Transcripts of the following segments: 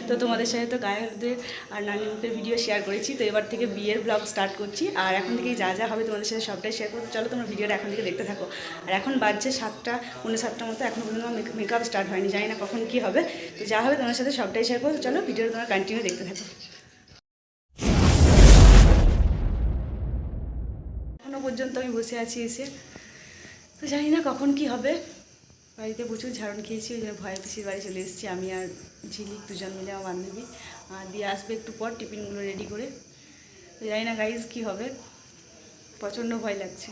তো তোমাদের সাথে তো গায়ে হলুদের আর নানি মুখের ভিডিও শেয়ার করেছি, তো এবার থেকে বিয়ের ব্লগ স্টার্ট করছি। আর এখন থেকেই যা যা হবে তোমাদের সাথে সবটাই শেয়ার করতে, চলো তোমরা ভিডিওটা এখন থেকে দেখতে থাকো। আর এখন বাজছে 7:59 মতো, এখনও পর্যন্ত আমার মেকআপ স্টার্ট হয়নি, জানি না কখন কী হবে। তো যা হবে তোমাদের সাথে সবটাই শেয়ার করো, চলো ভিডিওটা তোমরা কন্টিনিউ দেখতে থাকো। এখনও পর্যন্ত আমি বসে আছি এসে, তো জানি না কখন কি হবে। বাড়িতে প্রচুর ঝাড়ন খেয়েছি, ওই জন্য ভয়ের পিসির বাড়ি চলে এসেছি আমি আর ঝিলিক দুজন মিলে, আমার বান্ধবী দিয়ে আসবে একটু পর টিফিনগুলো রেডি করে। তো জানি না গাইজ কী হবে, প্রচণ্ড ভয় লাগছে।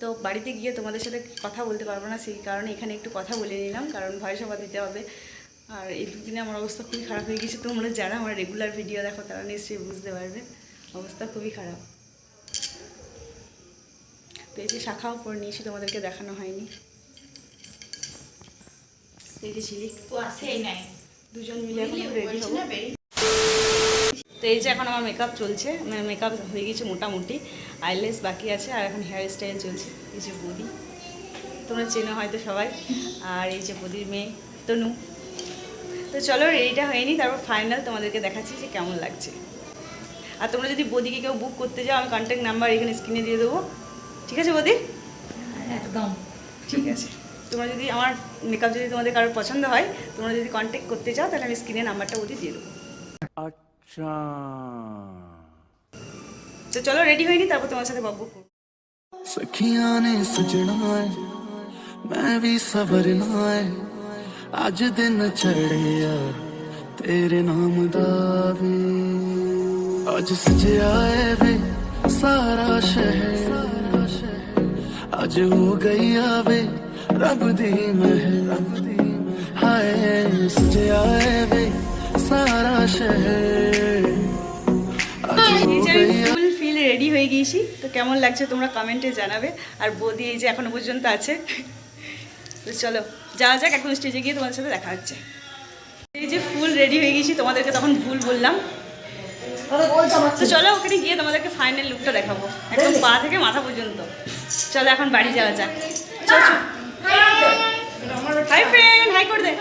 তো বাড়িতে গিয়ে তোমাদের সাথে কথা বলতে পারবো না, সেই কারণে এখানে একটু কথা বলে নিলাম, কারণ ভয় সভা দিতে হবে। আর এই দুদিনে আমার অবস্থা খুবই খারাপ হয়ে গেছে, তোমরা যারা আমার রেগুলার ভিডিও দেখো তারা নিশ্চয়ই বুঝতে পারবে, অবস্থা খুবই খারাপ। তো এই যে শাখাও পরে নিয়েছি, তোমাদেরকে দেখানো হয়নি। এই যে ঝিলিক দুজন মিলে এখন রেডি হবো। তো এই যে এখন আমার মেকআপ চলছে, মেকআপ হয়ে গেছে মোটামুটি, আইলেস বাকি আছে, আর এখন হেয়ার স্টাইল চলছে। এই যে বৌদি, তোমরা চেনো হয়তো সবাই, আর এই যে বৌদির মেয়ে তনু। তো চলো রেডিটা হয়নি, তারপর ফাইনাল তোমাদেরকে দেখাচ্ছি যে কেমন লাগছে। আর তোমরা যদি বৌদিকে কেউ বুক করতে যাও, আমি কন্ট্যাক্ট নাম্বার এখানে স্ক্রিনে দিয়ে দেবো, ঠিক আছে বৌদি? একদম ঠিক আছে। তোমরা যদি আমার মেকআপ যদি তোমাদের কারোর পছন্দ হয়, তোমরা যদি কন্ট্যাক্ট করতে চাও, তাহলে আমি স্ক্রিনে নাম্বারটা ওদের দিয়ে দেবো। আচ্ছা, তো চলো রেডি হয়নি, তারপর তোমার সাথে বকবক করবো। सखियां ने सजना है मैं भी सवरना है अज दिन चढ़िया तेरे नाम दा वे अज सजया है वे सारा शहर अज हो गई आवे रब दी महर हाय सजया है वे सारा शहर ফুল ফিল রেডি হয়ে গিয়েছি, তো কেমন লাগছে তোমরা কমেন্টে জানাবে। আর বৌদি এই যে এখনো পর্যন্ত আছে। তো চলো যাওয়া যাক, এখন স্টেজে গিয়ে তোমাদের সাথে দেখা হচ্ছে। এই যে ফুল রেডি হয়ে গেছি, তোমাদেরকে তখন ভুল বললাম। তো চলো ওখানে গিয়ে তোমাদেরকে ফাইনাল লুকটা দেখাবো, একদম পা থেকে মাথা পর্যন্ত। চলো এখন বাড়ি যাওয়া যাক। চল হাই ফ্রেন্ড, হাই করে দে।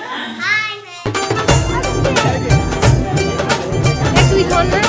তুই শোন না,